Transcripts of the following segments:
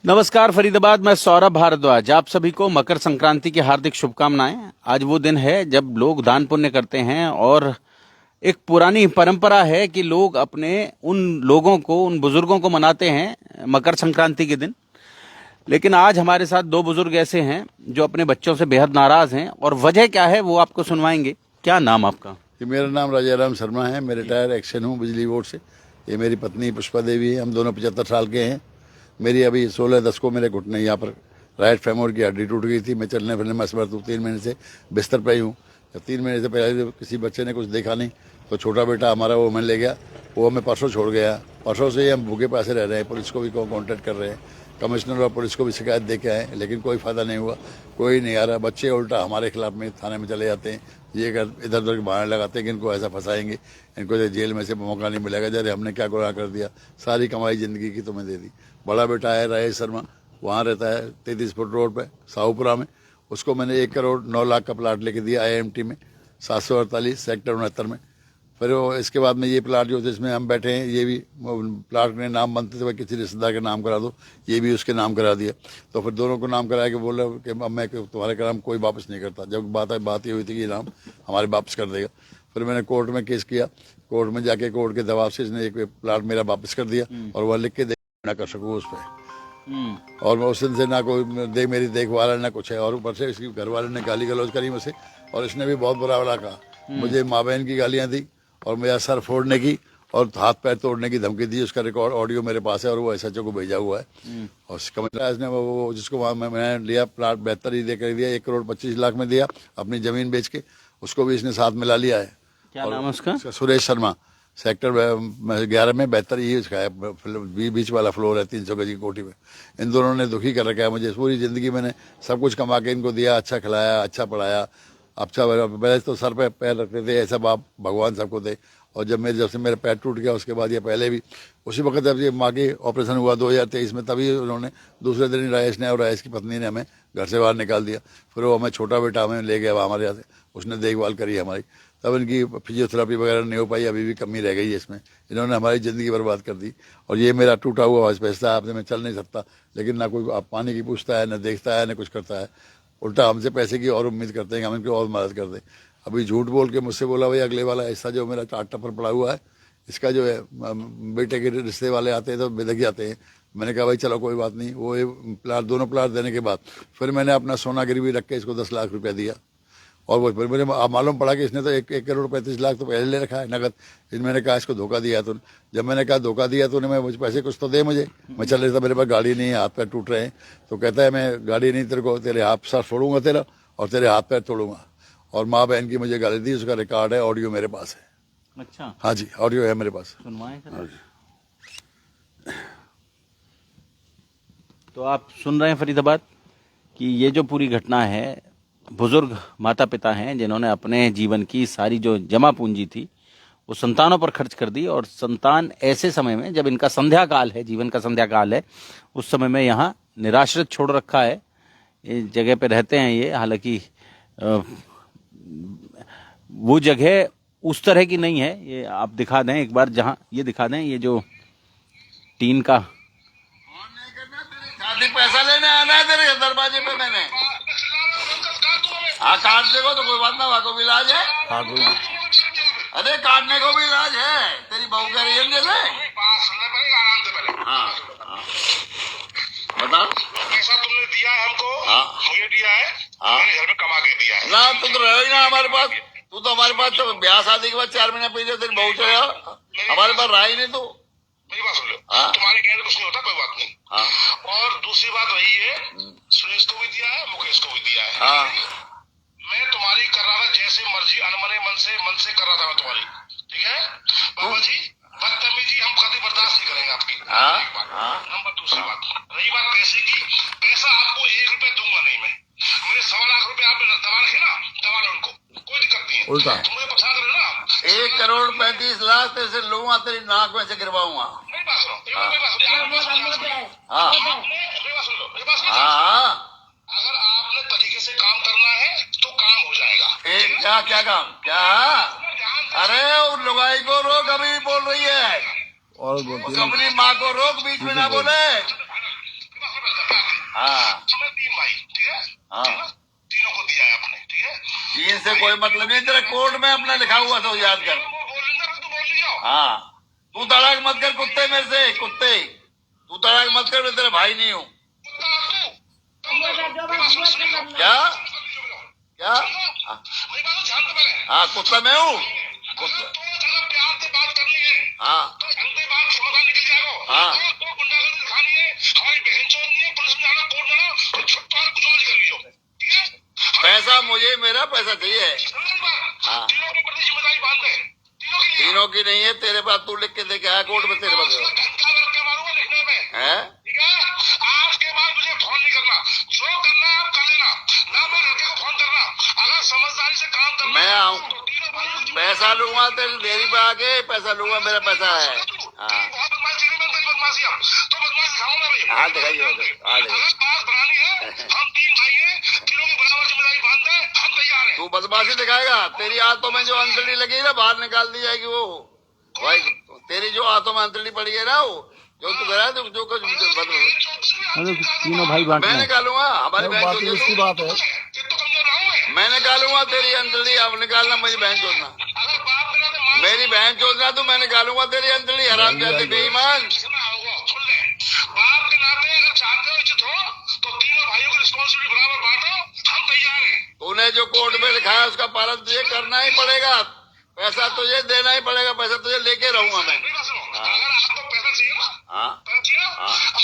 नमस्कार फरीदाबाद, मैं सौरभ भारद्वाज। आप सभी को मकर संक्रांति की हार्दिक शुभकामनाएं। आज वो दिन है जब लोग दान पुण्य करते हैं और एक पुरानी परंपरा है कि लोग अपने उन लोगों को, उन बुजुर्गों को मनाते हैं मकर संक्रांति के दिन। लेकिन आज हमारे साथ दो बुजुर्ग ऐसे हैं जो अपने बच्चों से बेहद नाराज हैं और वजह क्या है वो आपको सुनवाएंगे। क्या नाम आपका? कि मेरा नाम राजाराम शर्मा है। मैं रिटायर एक्शन हूँ बिजली बोर्ड से। ये मेरी पत्नी पुष्पा देवी है। हम दोनों 75 साल के हैं। मेरी अभी 16/10 को मेरे घुटने यहाँ पर राइट फेमोर की हड्डी टूट गई थी। मैं चलने फिरने में असमर्थ हूँ। 3 महीने से बिस्तर पर ही हूँ। जब 3 महीने से पहले किसी बच्चे ने कुछ देखा नहीं तो छोटा बेटा हमारा वो मैं ले गया। वो हमें परसों छोड़ गया। परसों से ही हम भूखे प्यासे रह रहे हैं। पुलिस को भी कॉन्टेक्ट कर रहे हैं, कमिश्नर और पुलिस को भी शिकायत दे के आए, लेकिन कोई फायदा नहीं हुआ। कोई नहीं आ रहा। बच्चे उल्टा हमारे खिलाफ में थाने में चले जाते हैं। ये इधर उधर बहाने लगाते हैं कि इनको ऐसा फंसाएंगे, इनको जेल में से मौका नहीं मिलेगा। जरे हमने क्या गुनाह कर दिया? सारी कमाई जिंदगी की तुम्हें दे दी। बड़ा बेटा है राजेश शर्मा, वहाँ रहता है 33 फुट रोड पे साहूपुरा में। उसको मैंने 1 करोड़ 9 लाख का प्लाट लेके दिया IMT में, 748 सेक्टर 69 में। फिर वो इसके बाद में ये प्लाट जो जिसमें हम बैठे हैं, ये भी प्लाट में नाम बनते थे, किसी रिश्तेदार के नाम करा दो, ये भी उसके नाम करा दिया। तो फिर दोनों को नाम कराया कि बोला कि अब मैं तुम्हारे नाम कोई वापस नहीं करता। जब बात ये हुई थी कि ये नाम हमारे वापस कर देगा। फिर मैंने कोर्ट में केस किया। कोर्ट में जाके कोर्ट के दबाव से इसने एक प्लाट मेरा वापस कर दिया और वह लिख के ना कर सकूँ उस पर। और मैं उस दिन से ना कोई मेरी देखभाल ना कुछ है। और ऊपर से इसकी घर वाले ने गाली गलौज करी मुझसे, और इसने भी बहुत बुरा वाला कहा। मुझे माँ बहन की गालियाँ दी और मेरा सर फोड़ने की और हाथ पैर तोड़ने की धमकी दी। उसका रिकॉर्ड ऑडियो मेरे पास है और वो SHO को भेजा हुआ है। और कमिश्नर ने वो जिसको मैंने लिया प्लाट 72 ही देकर दिया, 1 करोड़ 25 लाख में दिया अपनी जमीन बेच के। उसको भी इसने साथ मिला लिया है। क्या नाम है उसका? सुरेश शर्मा। सेक्टर 11 में 72 ही उसका है। बीच वाला फ्लोर है 300 गज की कोठी में। इन दोनों ने दुखी कर रखा है मुझे। पूरी जिंदगी मैंने सब कुछ कमा के इनको दिया, अच्छा खिलाया, अच्छा पढ़ाया। अच्छा पहले तो सर पे पैर रखते थे, ऐसा बाप भगवान सबको थे। और जब से मेरा पैर टूट गया उसके बाद, या पहले भी उसी वक्त जब ये माँ की ऑपरेशन हुआ 2023 में, तभी उन्होंने दूसरे दिन राजेश ने और राजेश की पत्नी ने हमें घर से बाहर निकाल दिया। फिर वो हमें छोटा बेटा हमें ले गया हमारे यहाँ से, उसने देखभाल करी हमारी। तब इनकी फिजियोथेरेपी वगैरह नहीं हो पाई, अभी भी कमी रह गई है इसमें। इन्होंने हमारी ज़िंदगी बर्बाद कर दी। और ये मेरा टूटा हुआ पैसा आपसे मैं चल नहीं सकता, लेकिन ना कोई आप पानी की पूछता है, ना देखता है, ना कुछ करता है। उल्टा हमसे पैसे की और उम्मीद करते हैं कि हम इनकी और मदद कर दें। अभी झूठ बोल के मुझसे बोला भाई अगले वाला ऐसा जो मेरा चार्ट टपर पड़ा हुआ है, इसका जो है बेटे के रिश्ते वाले आते हैं तो बेदक जाते हैं। मैंने कहा भाई चलो कोई बात नहीं। वो प्लाट दोनों प्लाट देने के बाद फिर मैंने अपना सोना गिरवी रख के इसको 10 लाख रुपया दिया। और वो फिर मुझे मालूम पड़ा कि इसने तो 1 करोड़ 35 लाख तो पहले ले रखा है नगद। फिर मैंने कहा इसको धोखा दिया तूने। जब मैंने कहा धोखा दिया तूने, मैं मुझे पैसे कुछ तो दे मुझे। मैं चल रहा था, मेरे पास गाड़ी नहीं है, हाथ पैर टूट रहे हैं। तो कहता है मैं गाड़ी नहीं, तेरे को तेरे हाथ सर फोड़ूंगा तेरा और तेरे हाथ पैर तोड़ूंगा। और माँ बहन की मुझे गाली दी। उसका रिकॉर्ड है, ऑडियो मेरे पास है। अच्छा, हाँ जी, ऑडियो है मेरे पास। सुनवाएं सर। हाँ जी। तो आप सुन रहे हैं फरीदाबाद कि ये जो पूरी घटना है, बुजुर्ग माता पिता हैं जिन्होंने अपने जीवन की सारी जो जमा पूंजी थी वो संतानों पर खर्च कर दी। और संतान ऐसे समय में जब इनका संध्या काल है, जीवन का संध्या काल है, उस समय में यहाँ निराश्रित छोड़ रखा है। इस जगह पे रहते हैं ये। हालांकि वो जगह उस तरह की नहीं है। ये आप दिखा दें एक बार, जहाँ ये दिखा दें, ये जो टीन का पैसा लेने आना है तेरे दरवाजे पे मैंने। हाँ काट देगा तो कोई बात ना, को भी इलाज है। अरे काटने को भी इलाज है। तेरी बहू कह रही है जैसे। हाँ बता। पैसा तुमने दिया है हमको। हाँ मुझे दिया है। हाँ मैंने घर में कमा के दिया है ना। तू तो रहे ना हमारे पास। तू तो हमारे पास तो ब्याह शादी के बाद 4 महीने पहले तेरी बहू चले हमारे पास रहा ही नहीं। तू मेरी बात सुन लो। हाँ? तुम्हारे कहने कुछ नहीं होता, कोई बात नहीं। हाँ और दूसरी बात वही है, सुरेश को भी दिया है, मुकेश को भी दिया है। हाँ मैं तुम्हारी कर रहा था जैसे मर्जी, अनमने मन से कर रहा था मैं तुम्हारी। ठीक है बाबा जी, बदतमीजी हम कभी बर्दाश्त नहीं करेंगे आपकी। नंबर दूसरी बात, रही बात पैसे की, पैसा आपको 1 रुपया दूंगा नहीं मैं। मेरे 1.25 लाख रुपए आप दबा रखे ना, दबा लो उनको, कोई दिक्कत नहीं है। उल्टा तुम्हें पसंद रहे ना। 1 करोड़ 35 लाख तेरे से लूंगा, तेरी नाक में से गिरवाऊंगा। मेरी बात सुनो, मेरी बात सुनो। हाँ मेरी बात सुन लो, मेरी बात सुनो। हाँ अगर आपने तरीके से काम करना है तो काम हो जाएगा। क्या क्या काम क्या? अरे उन लुगाई को रोक, अभी बोल रही है। और अपनी माँ को रोक, बीच में ना बोले। हाँ हमें 3 भाई, ठीक है? हाँ। ठीक है? तीनों को दिया है आपने, ठीक है? तीन से कोई मतलब नहीं, तेरे कोर्ट में अपना लिखा हुआ तो याद कर। वो बोल लेंगे तो बोल लिया। हाँ तू तड़ाक मत कर कुत्ते मेरे से, कुत्ते तू तड़ाक मत कर, मैं तेरा भाई नहीं हूँ। क्या क्या? मेरी बात ध्यान से पहले। हाँ कुत्ता मैं हूँ। अगर तो अगर प्यार से बात करनी है हाँ तो ढंग से बात समाधान निकल जाएगा। हाँ। अगर तो गुंडागर्दी दिखानी है, हमारी बहन चोद नहीं है, पुलिस में जाना, कोर्ट जाना, तो छुट्टा कुछ और निकल लियो, ठीक है? पैसा मुझे, मेरा पैसा चाहिए। समझ बात? हाँ। तीनों के प्रति जिम्मेदारी बांध दे, तीनों के लिए। तीनों की नहीं है, तेरे पास तू लिख के दे के आया कोर्ट में, तेरे पास घंटा भर के मारूंगा लिखने में, है। ठीक है? आज के बाद मुझे फोन नहीं करना, जो करना है आप कर लेना, ना मैं लड़के को फोन करना। अगर समझदारी से काम करना मैं आऊं, तो तीनों भाइयों की पैसा लूंगा तेरी डेयरी पे आके, पैसा लूंगा, मेरा पैसा है। हाँ बहुत बदमाशी है, मैं तेरी बदमाशी है, तो बदमाशी दिखाऊं मैं भी। हाँ दिखाइए, हाँ अगर दिखाइए। बात बनानी है, हम 3 भाई हैं, तीनों की बराबर जिम्मेदारी बांध दे, हम तैयार हैं। तू बदमाशी दिखाएगा, तेरी हाथों में जो अंतड़ी लगी है ना, बाहर निकाल दी जाएगी वो। भाई तेरी जो हाथों में अंतड़ी पड़ी है ना, वो जो तू करा है, जो कुछ तीनों भाई बांट मैं लें। निकालूंगा, हमारी बहन बात चोद इसकी बात है। ये तो कमजोर ना हूं मैं। मैं निकालूंगा तेरी अंतड़ी, अब निकालना मुझे बहन चोदना, अगर बाप बिना तो मां मेरी बहन चोदना तू, मैं निकालूंगा तेरी अंतड़ी, हराम जाते बेईमान। सुन ले, बाप के नाते अगर चाहते हो उचित हो तो तीनों भाइयों की रिस्पॉन्सिबिलिटी बराबर बांटो, हम तैयार हैं। तूने जो कोर्ट में लिखा है उसका पालन तुझे करना ही पड़ेगा, पैसा तुझे देना ही पड़ेगा, पैसा तुझे लेके रहूंगा मैं। मेरी बात सुनो, अगर आपको पैसा चाहिए ना, हाँ पैसा चाहिए ना,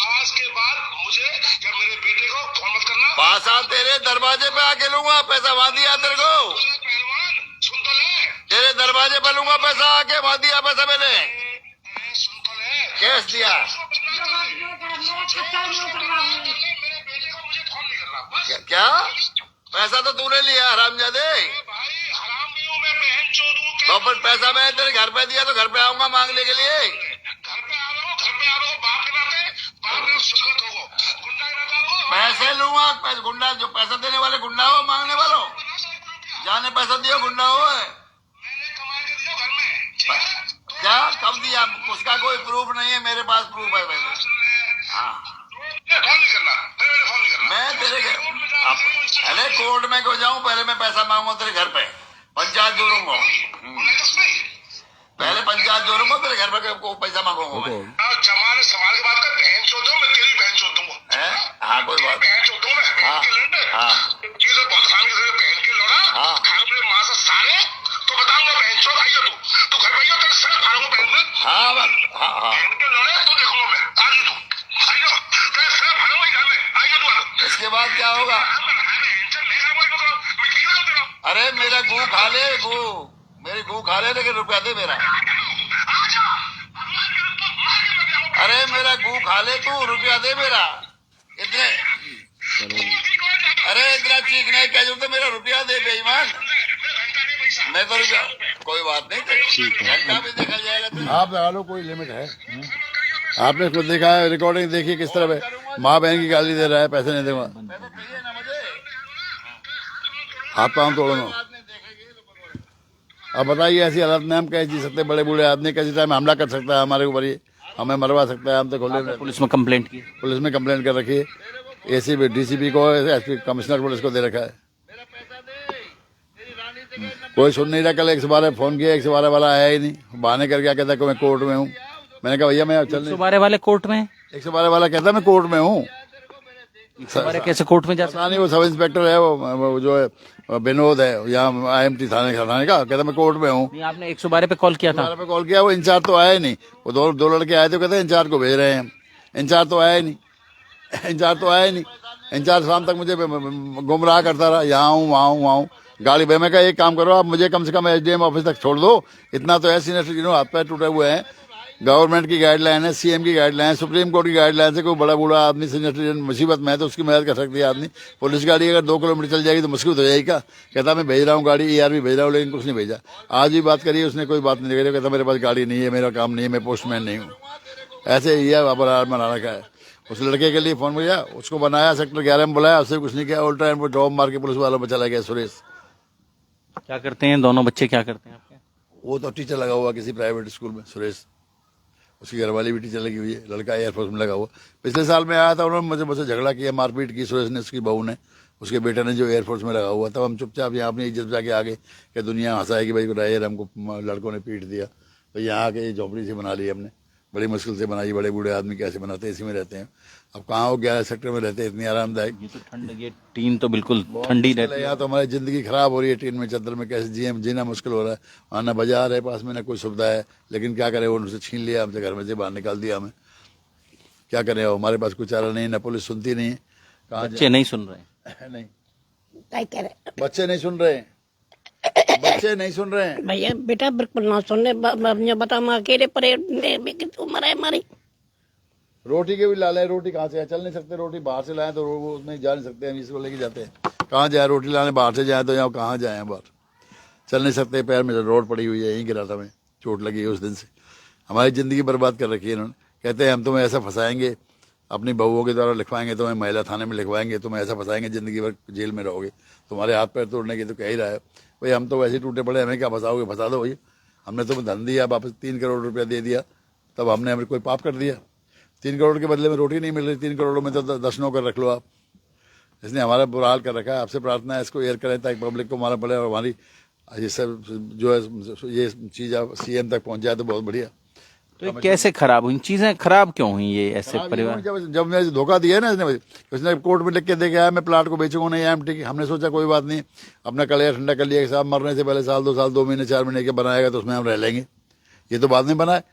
आज के बाद मुझे या मेरे बेटे को फोन मत करना। पासा तेरे दरवाजे पे आके लूंगा, पैसा वहां दिया तेरे को, पहलवान सुन तो ले, तेरे दरवाजे पे लूंगा पैसा आके, वहां दिया पैसा मैंने, सुन तो ले, कैश दिया। मेरे बेटे को मुझे फोन नहीं करना, बस। क्या पैसा तो तूने लिया हरामजादे, भाई हराम नहीं हूँ मैं, बहन चोद हूँ। तो फिर पैसा मैंने तेरे घर पे दिया तो घर पे आऊंगा मांगने के लिए। घर पे आ रहा बाप के नाते, बाप के स्वागत होगा, गुंडा के नाते आ रहा पैसे लूंगा, गुंडा जो पैसा देने वाले गुंडा हो, मांगने वालों जाने पैसा दियो, गुंडा हो। मैंने कमा के दिया घर में, ठीक है? क्या कब दिया, उसका कोई प्रूफ नहीं है, मेरे पास प्रूफ है वैसे। हाँ फोन नहीं करना, मेरे फोन नहीं करना। मैं तेरे घर, अरे कोर्ट में क्यों जाऊं, पहले मैं पैसा मांगूंगा तेरे घर पे, पंचायत जोड़ूंगा, पहले पंचायत जोड़ूंगा, तेरे घर पे को पैसा मांगूंगा मैं। जमाने संभाल के बात कर, बहन चोद हूँ मैं, तेरी बहन चोद दूंगा। हैं? हाँ कोई बात। बहन चोद दूँ मैं, हाँ, बहन के लड़ने। हाँ। चीज़ बहुत आसानी से बहन के लड़ा, हाँ। खाए अपने माँ से साले, तो बताऊंगा बहन चोद आइयो तू घर पे आइयो, तेरे सर फाड़ूंगा बहन में। हाँ हाँ हाँ बहन के लड़े तो देखूंगा मैं, आइयो तू, आइयो, तेरे सर फाड़ूंगा घर में, आइयो तू। इसके बाद क्या होगा? अरे मेरा गू खा ले, गू मेरी गू खा ले, लेकिन रुपया दे मेरा। अरे मेरा गू खा ले तू, रुपया दे मेरा। इतने अरे इतना चीखने की क्या जरूरत है, मेरा रुपया दे बेईमान। मैं तो रुपया, कोई बात नहीं, घंटा भी देखा जाएगा तो। आप लगा लो, कोई लिमिट है। आपने खुद देखा है, रिकॉर्डिंग देखिए किस तरह है, माँ बहन की गाली दे रहा है, पैसे नहीं दूंगा, पैसा चाहिए ना मुझे, हाथ पाँव तोड़ूंगा। अब बताइए ऐसी हालत में हम कैसे जी सकते, बड़े बूढ़े आदमी कैसे टाइम हमला कर सकता है हमारे ऊपर, ये हमें मरवा सकता है, हम तो खोले पुलिस में कंप्लेंट की। पुलिस में कंप्लेंट कर रखी है, एसीपी डीसीपी को, एसपी कमिश्नर पुलिस को दे रखा है, कोई सुन नहीं रहा। कल 112 फोन किया, 112 वाला आया ही नहीं, बहाने कर क्या कहता है कि मैं कोर्ट में हूँ। मैंने कहा भैया मैं चल नहीं, 112 वाले कोर्ट में, 112 वाला कहता है मैं कोर्ट में हूँ। 112 कैसे कोर्ट में जा सकते? पता नहीं, वो सब इंस्पेक्टर है, वो जो है विनोद है, यहाँ IMT थाने का, कहता मैं कोर्ट में हूँ। नहीं, आपने 112 पे कॉल किया था? पे कॉल किया, वो इंचार्ज तो आया ही नहीं, वो दो लड़के आए थे, कहते इंचार्ज को भेज रहे हैं, इंचार्ज तो आया ही नहीं, इंचार्ज तो आया ही नहीं। इंचार्ज शाम तक मुझे गुमराह करता रहा, यहाँ हूँ वहाँ हूँ वहाँ हूँ, गाड़ी पे। मैं कहा एक काम करो आप, मुझे कम से कम SDM ऑफिस तक छोड़ दो, इतना तो है सीनियर सिटीजन हाथ पैर टूटे हुए हैं, गवर्नमेंट की गाइडलाइन है, CM की गाइडलाइन है, सुप्रीम कोर्ट की गाइडलाइन से कोई बड़ा बूढ़ा आदमी सीनियर सिटीजन मुसीबत में है तो उसकी मदद कर सकती है आदमी। पुलिस गाड़ी अगर 2 किलोमीटर चल जाएगी तो मुश्किल हो जाएगी क्या? कहता मैं भेज रहा हूँ गाड़ी, ERB भेज रहा हूँ, लेकिन कुछ नहीं भेजा। आज भी बात करिए, उसने कोई बात नहीं करी, कहता मेरे पास गाड़ी नहीं है, मेरा काम नहीं है, मैं पोस्टमैन नहीं हूँ। ऐसे ही है बना रखा है। उस लड़के के लिए फोन किया, उसको बनाया, सेक्टर 11 में बुलाया, उससे कुछ नहीं किया, उल्टा इनको जॉब मार के पुलिस वालों में चला गया। सुरेश क्या करते हैं दोनों बच्चे, क्या करते हैं आपके? वो तो टीचर लगा हुआ किसी प्राइवेट स्कूल में, सुरेश उसकी घरवाली भी टीचर लगी हुई है, लड़का एयरफोर्स में लगा हुआ। पिछले साल में आया था, उन्होंने मुझसे झगड़ा किया, मारपीट की सुरेश ने, उसकी बहू ने, उसके बेटे ने जो एयरफोर्स में लगा हुआ। तब हम चुपचाप यहाँ अपनी इज्जत बचा के आगे कि दुनिया हंसाएगी भाई ड्राइवर हमको लड़कों ने पीट दिया। तो यहाँ आके ये झोपड़ी से बना ली हमने, बड़ी मुश्किल से बनाई। बड़े बूढ़े आदमी कैसे बनाते हैं, इसी में रहते हैं। अब कहाँ हो 11 सेक्टर में रहते हैं, इतनी आरामदायक। ये तो ठंड, ये टीन तो बिल्कुल ठंडी रहती है। यहाँ तो हमारी जिंदगी खराब हो रही है, टीन में चद्दर में कैसे जीना मुश्किल हो रहा है। वहाँ ना बाजार है पास में, ना कोई सुविधा है, लेकिन क्या करें, उनसे छीन लिया हमसे, घर में से बाहर निकाल दिया हमें। क्या करें, हमारे पास कोई चारा नहीं, ना पुलिस सुनती नहीं है। कहाँ बच्चे नहीं सुन रहे, नहीं, क्या करे बच्चे नहीं सुन रहे, बच्चे नहीं सुन रहे हैं। भैया, बेटा बिल्कुल ना सुनने। बता हम अकेले परे मरा है हमारी। रोटी के भी लाले, रोटी कहाँ से है, चल नहीं सकते। रोटी बाहर से लाए तो वो उसमें जा नहीं सकते, हम इसको लेके जाते हैं। कहाँ जाए रोटी लाने, बाहर से जाए तो यहाँ कहाँ जाए, बाहर चल नहीं सकते। पैर में रोड पड़ी हुई है, यहीं गिरा था मैं, चोट लगी है उस दिन से। हमारी ज़िंदगी बर्बाद कर रखी है इन्होंने। कहते हैं हम तुम्हें ऐसा फंसाएंगे, अपनी बहुओं के द्वारा लिखवाएंगे, तुम्हें महिला थाने में लिखवाएंगे, तुम्हें ऐसा फंसाएंगे, ज़िंदगी भर जेल में रहोगे, तुम्हारे हाथ पैर तोड़ने की तो कह ही रहा है भाई। हम तो वैसे टूटे पड़े, हमें क्या फंसाओगे, फंसा दो भैया। हमने तुम्हें धन दिया, वापस 3 करोड़ रुपया दे दिया, तब हमने हमें कोई पाप कर दिया? 3 करोड़ के बदले में रोटी नहीं मिल रही, 3 करोड़ में तो 10 नौकर रख लो आप। इसने हमारा बुरा हाल कर रखा है। आपसे प्रार्थना है इसको एयर करें ताकि पब्लिक को मारा पड़े, और हमारी ये सब जो है ये चीज़ CM तक पहुंच जाए तो बहुत बढ़िया। तो ये कैसे खराब हुई, चीजें खराब क्यों हुई ये ऐसे परिवार? जब मैंने धोखा दिया ना इसने कोर्ट में लिख के दे गया मैं प्लाट को बेचूंगा नहीं, एमटी। हमने सोचा कोई बात नहीं, अपना कलेजा ठंडा कर लिया कि साहब मरने से पहले साल 2 साल 2 महीने 4 महीने के बनाएगा तो उसमें हम रह लेंगे। ये तो बाद में बनाए,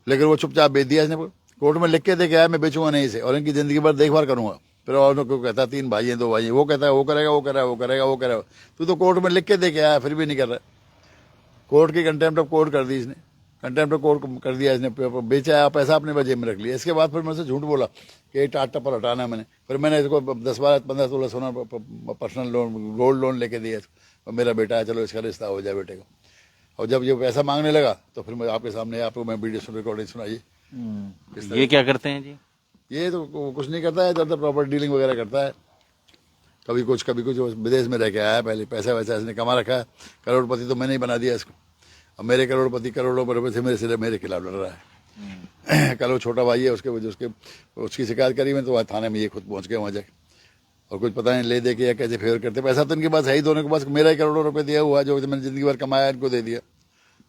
लेकिन वो चुपचाप बेच दिया इसने। कोर्ट में लिख के दे गया मैं बेचूंगा नहीं इसे, और इनकी जिंदगी भर देखभाल करूंगा। फिर और को कहता 3 भाई हैं 2 भाई हैं, वो कहता है वो करेगा, वो करेगा, वो करेगा, वो करेगा। तू तो कोर्ट में लिख के दे के आया, फिर भी नहीं कर रहा। कोर्ट की कंटेम्प्ट ऑफ कोर्ट कर दी इसने, कंटेम्प्ट ऑफ कोर्ट कर दिया इसने, बेचा, पैसा अपने बजे में रख लिया। इसके बाद फिर मुझसे झूठ बोला कि टाट टप्पर हटाना है मैंने। फिर मैंने इसको 10 12 15 16 सोना पर्सनल लोन, गोल्ड लोन लेके दिया इसको, और मेरा बेटा है, चलो इसका रिश्ता हो जाए बेटे का। और जब ये पैसा मांगने लगा तो फिर मैं आपके सामने, आपको मैं वीडियो रिकॉर्डिंग सुनाइए। ये क्या करते हैं जी? ये तो कुछ नहीं करता है, इधर प्रॉपर्टी डीलिंग वगैरह करता है, कभी कुछ विदेश में रह के आया है। पहले पैसा वैसा इसने कमा रखा है, करोड़पति तो मैंने ही बना दिया इसको। अब मेरे करोड़पति करोड़ों रुपए से मेरे खिलाफ लड़ रहा है। कल वो छोटा भाई है, उसकी शिकायत करी मैं, तो वहाँ थाने में ये खुद पहुँच गए वहाँ जाके। और कुछ पता नहीं ले दे के या कैसे फेवर करते। पैसा तो इनके पास है ही, दोनों के पास। मेरा ही करोड़ों रुपए दिया हुआ जो मैंने जिंदगी भर कमाया इनको दे दिया।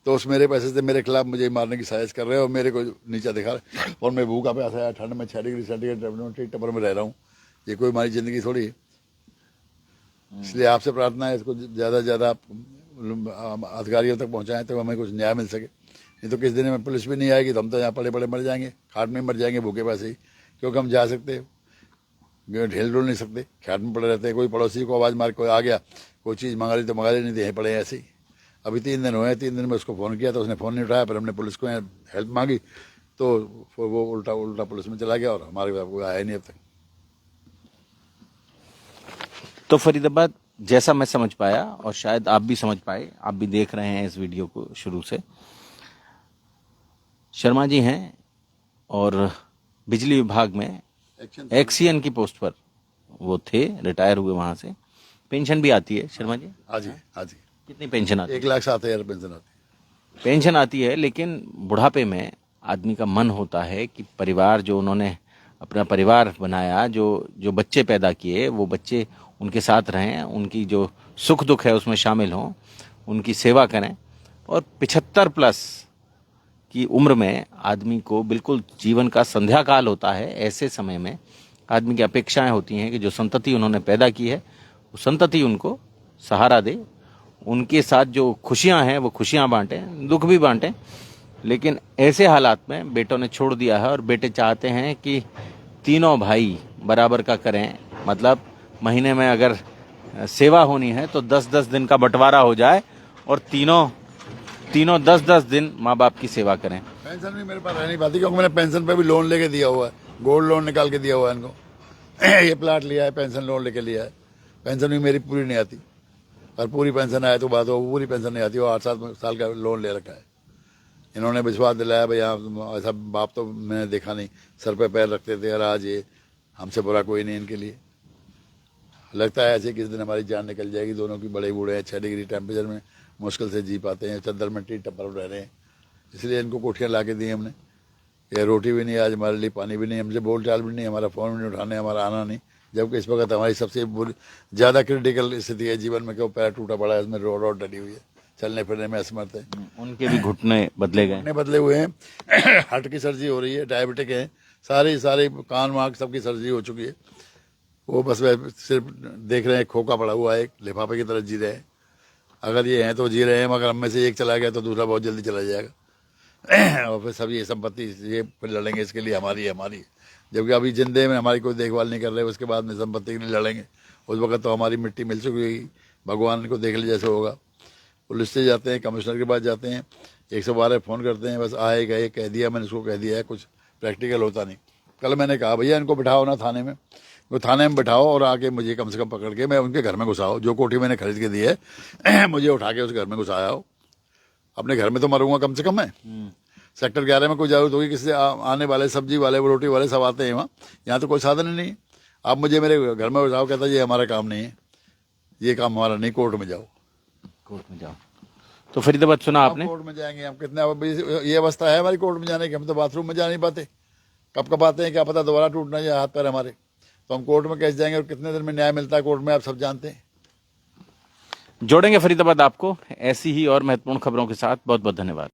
तो उस मेरे पैसे से मेरे खिलाफ मुझे मारने की साजिश कर रहे हैं और मेरे को नीचा दिखा रहे हैं। और मैं भूखा प्यासा है, ठंड में 6 डिग्री सेंटीग्रेड टपर में रह रहा हूँ। ये कोई हमारी जिंदगी थोड़ी है। इसलिए आपसे प्रार्थना है इसको ज़्यादा से ज़्यादा अधिकारियों तक पहुँचाएं तो हमें कुछ न्याय मिल सके। नहीं तो किस दिन में पुलिस भी नहीं आएगी तो हम तो यहाँ पड़े पड़े मर जाएंगे, खाट में मर जाएंगे भूखे पैसे ही। क्योंकि हम जा सकते ढेल डोल नहीं सकते, खाट में पड़े रहते हैं। कोई पड़ोसी को आवाज़ मार कोई आ गया, कोई चीज़ मंगा ली तो मंगा ली, नहीं तो यहीं पड़े ऐसे ही। अभी 3 दिन हुए, 3 दिन में उसको फ़ोन किया तो उसने फ़ोन नहीं उठाया। पर हमने पुलिस को हेल्प मांगी तो वो उल्टा पुलिस में चला गया और हमारे पास कोई आया नहीं अब तक। तो फरीदाबाद, जैसा मैं समझ पाया और शायद आप भी समझ पाए, आप भी देख रहे हैं इस वीडियो को शुरू से, शर्मा जी हैं और बिजली विभाग में एक्सीएन की पोस्ट पर वो थे, रिटायर हुए वहां से। पेंशन भी आती है शर्मा जी? हाँ जी, हाँ जी। कितनी पेंशन आती है? 1,07,000 पेंशन आती है। पेंशन आती है, लेकिन बुढ़ापे में आदमी का मन होता है कि परिवार, जो उन्होंने अपना परिवार बनाया, जो बच्चे पैदा किए, वो बच्चे उनके साथ रहें, उनकी जो सुख दुख है उसमें शामिल हों, उनकी सेवा करें। और 75 प्लस की उम्र में आदमी को बिल्कुल जीवन का संध्या काल होता है। ऐसे समय में आदमी की अपेक्षाएं होती हैं कि जो संतति उन्होंने पैदा की है वो संतति उनको सहारा दे, उनके साथ जो खुशियां हैं वो खुशियां बांटें, दुख भी बांटें। लेकिन ऐसे हालात में बेटों ने छोड़ दिया है और बेटे चाहते हैं कि तीनों भाई बराबर का करें। मतलब महीने में अगर सेवा होनी है तो 10-10 दिन का बंटवारा हो जाए और तीनों 10-10 दिन माँ बाप की सेवा करें। पेंशन भी मेरे पास रह नहीं पाती क्योंकि मैंने पेंशन पे भी लोन लेके दिया हुआ है, गोल्ड लोन निकाल के दिया हुआ है इनको। ये प्लाट लिया है, पेंशन लोन लेके लिया है। पेंशन भी मेरी पूरी नहीं आती, और पूरी पेंशन आए तो बात हो, पूरी पेंशन नहीं आती। और 8 साल का लोन ले रखा है। इन्होंने विश्वास दिलाया भाई यहाँ ऐसा बाप तो मैंने देखा नहीं, सर पे पैर रखते थे। और आज ये हमसे बुरा कोई नहीं इनके लिए। लगता है ऐसे किस दिन हमारी जान निकल जाएगी। दोनों की बड़े बूढ़े हैं, 6 डिग्री टेम्परेचर में मुश्किल से जी पाते हैं, चद्दर में टीट टप्पर रह रहे हैं। इसलिए इनको कोठियाँ ला के दी हमने ये रोटी भी नहीं आज हमारे लिए, पानी भी नहीं, हमसे बोल चाल भी नहीं, हमारा फ़ोन भी नहीं उठाने, हमारा आना नहीं। जबकि इस वक्त हमारी सबसे ज़्यादा क्रिटिकल स्थिति है जीवन में कि वो पैर टूटा पड़ा है, उसमें रोड डली हुई है, चलने फिरने में असमर्थ है। उनके भी घुटने बदले गए। घुटने बदले हुए हैं, हार्ट की सर्जरी हो रही है, डायबिटिक है, सारे कान वाक सबकी सर्जरी हो चुकी है। वो बस वह सिर्फ देख रहे हैं, खोखा पड़ा हुआ है, एक लिफाफे की तरह जी रहे हैं। अगर ये हैं तो जी रहे हैं, मगर हम में से एक चला गया तो दूसरा बहुत जल्दी चला जाएगा। और फिर सब ये संपत्ति ये फिर लड़ेंगे, इसके लिए हमारी है। जबकि अभी जिंदे में हमारी कोई देखभाल नहीं कर रहे, उसके बाद में संपत्ति के लिए लड़ेंगे। उस वक्त तो हमारी मिट्टी मिल चुकी होगी, भगवान को देख ले जैसे होगा। पुलिस से जाते हैं, कमिश्नर के पास जाते हैं, 112 फ़ोन करते हैं, बस आए गए, कह दिया मैंने, उसको कह दिया है, कुछ प्रैक्टिकल होता नहीं। कल मैंने कहा भैया इनको बिठाओ ना थाने में, वो थाने में बिठाओ और आके मुझे कम से कम पकड़ के मैं उनके घर में घुसाओ। जो कोठी मैंने खरीद के दी है मुझे उठा के उस घर में घुसाया हो। अपने घर में तो मरूंगा कम से कम मैं। सेक्टर 11 में कोई जरूरत होगी, किसी आने वाले सब्जी वाले रोटी वाले सब आते हैं वहाँ, यहाँ तो कोई साधन ही नहीं है। आप मुझे मेरे घर में घुसाओ, कहता ये हमारा काम नहीं है, ये काम हमारा नहीं, कोर्ट में जाओ। कोर्ट में जाओ। तो फरीदाबाद सुना आपने। कोर्ट में जाएंगे हम, कितने ये अवस्था है हमारी कोर्ट में जाने की, हम तो बाथरूम में जा नहीं पाते, कब आते हैं क्या पता दोबारा टूटना जाए हाथ पैर हमारे, तो हम कोर्ट में कैसे जाएंगे और कितने दिन में न्याय मिलता है कोर्ट में, आप सब जानते हैं। जोड़ेंगे फरीदाबाद आपको ऐसी ही और महत्वपूर्ण खबरों के साथ। बहुत बहुत धन्यवाद।